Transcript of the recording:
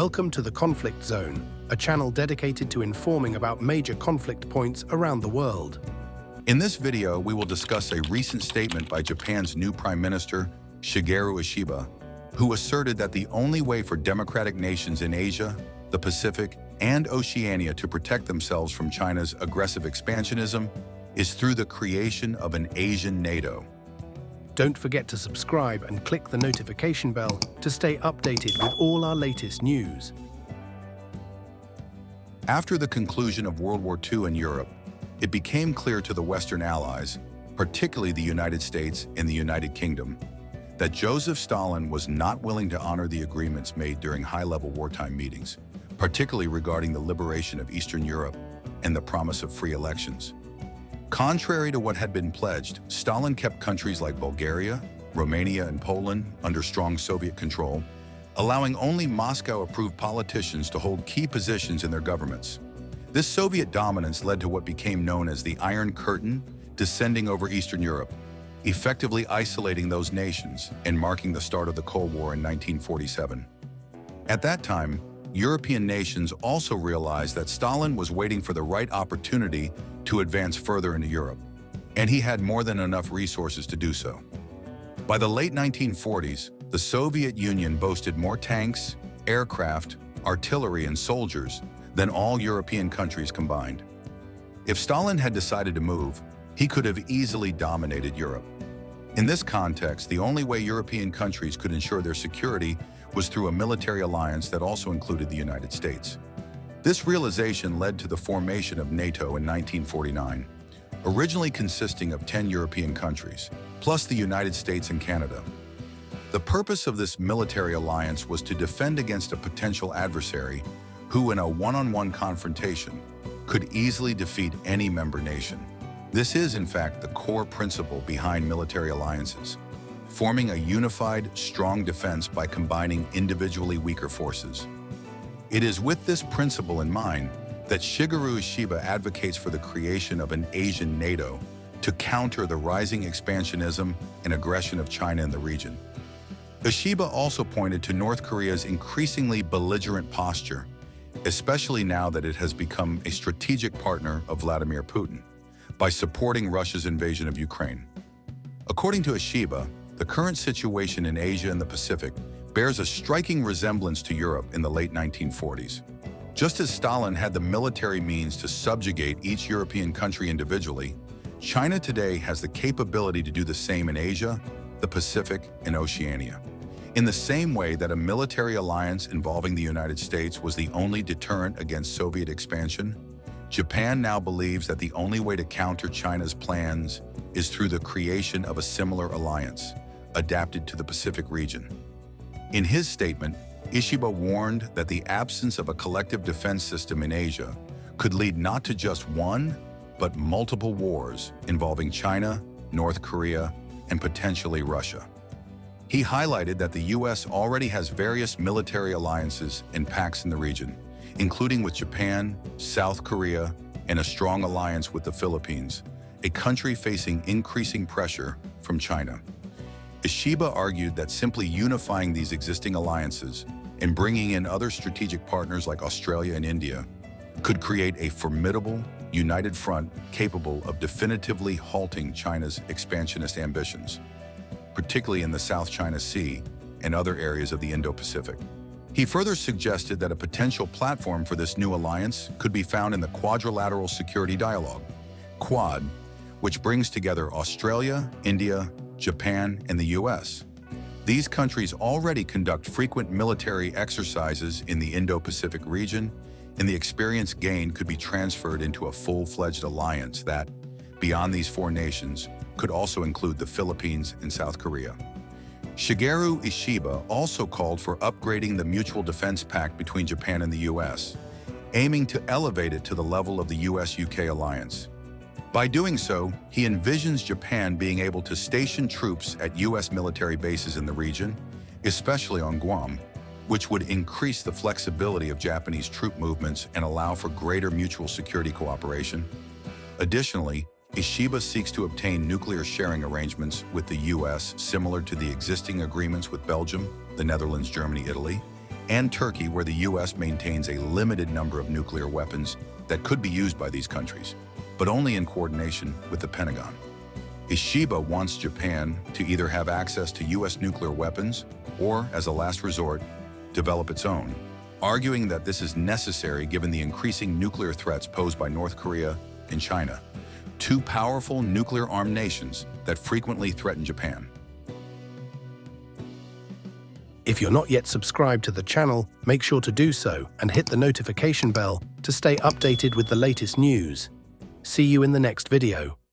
Welcome to the Conflict Zone, a channel dedicated to informing about major conflict points around the world. In this video, we will discuss a recent statement by Japan's new Prime Minister, Shigeru Ishiba, who asserted that the only way for democratic nations in Asia, the Pacific, and Oceania to protect themselves from China's aggressive expansionism is through the creation of an Asian NATO. Don't forget to subscribe and click the notification bell to stay updated with all our latest news. After the conclusion of World War II in Europe, it became clear to the Western Allies, particularly the United States and the United Kingdom, that Joseph Stalin was not willing to honor the agreements made during high-level wartime meetings, particularly regarding the liberation of Eastern Europe and the promise of free elections. Contrary to what had been pledged, Stalin kept countries like Bulgaria, Romania, and Poland under strong Soviet control, allowing only Moscow-approved politicians to hold key positions in their governments. This Soviet dominance led to what became known as the Iron Curtain descending over Eastern Europe, effectively isolating those nations and marking the start of the Cold War in 1947. At that time, European nations also realized that Stalin was waiting for the right opportunity to advance further into Europe, and he had more than enough resources to do so. By the late 1940s, the Soviet Union boasted more tanks, aircraft, artillery, and soldiers than all European countries combined. If Stalin had decided to move, he could have easily dominated Europe. In this context, the only way European countries could ensure their security was through a military alliance that also included the United States. This realization led to the formation of NATO in 1949, originally consisting of 10 European countries, plus the United States and Canada. The purpose of this military alliance was to defend against a potential adversary who, in a one-on-one confrontation, could easily defeat any member nation. This is, in fact, the core principle behind military alliances, forming a unified, strong defense by combining individually weaker forces. It is with this principle in mind that Shigeru Ishiba advocates for the creation of an Asian NATO to counter the rising expansionism and aggression of China in the region. Ishiba also pointed to North Korea's increasingly belligerent posture, especially now that it has become a strategic partner of Vladimir Putin, by supporting Russia's invasion of Ukraine. According to Ishiba, the current situation in Asia and the Pacific bears a striking resemblance to Europe in the late 1940s. Just as Stalin had the military means to subjugate each European country individually, China today has the capability to do the same in Asia, the Pacific, and Oceania. In the same way that a military alliance involving the United States was the only deterrent against Soviet expansion, Japan now believes that the only way to counter China's plans is through the creation of a similar alliance, adapted to the Pacific region. In his statement, Ishiba warned that the absence of a collective defense system in Asia could lead not to just one, but multiple wars involving China, North Korea, and potentially Russia. He highlighted that the U.S. already has various military alliances and pacts in the region, including with Japan, South Korea, and a strong alliance with the Philippines, a country facing increasing pressure from China. Ishiba argued that simply unifying these existing alliances and bringing in other strategic partners like Australia and India could create a formidable, united front capable of definitively halting China's expansionist ambitions, particularly in the South China Sea and other areas of the Indo-Pacific. He further suggested that a potential platform for this new alliance could be found in the Quadrilateral Security Dialogue, Quad, which brings together Australia, India, Japan, and the U.S. These countries already conduct frequent military exercises in the Indo-Pacific region, and the experience gained could be transferred into a full-fledged alliance that, beyond these four nations, could also include the Philippines and South Korea. Shigeru Ishiba also called for upgrading the Mutual Defense Pact between Japan and the U.S., aiming to elevate it to the level of the U.S.-UK alliance. By doing so, he envisions Japan being able to station troops at U.S. military bases in the region, especially on Guam, which would increase the flexibility of Japanese troop movements and allow for greater mutual security cooperation. Additionally, Ishiba seeks to obtain nuclear sharing arrangements with the U.S. similar to the existing agreements with Belgium, the Netherlands, Germany, Italy, and Turkey, where the US maintains a limited number of nuclear weapons that could be used by these countries, but only in coordination with the Pentagon. Ishiba wants Japan to either have access to US nuclear weapons or, as a last resort, develop its own, arguing that this is necessary given the increasing nuclear threats posed by North Korea and China, two powerful nuclear-armed nations that frequently threaten Japan. If you're not yet subscribed to the channel, make sure to do so and hit the notification bell to stay updated with the latest news. See you in the next video.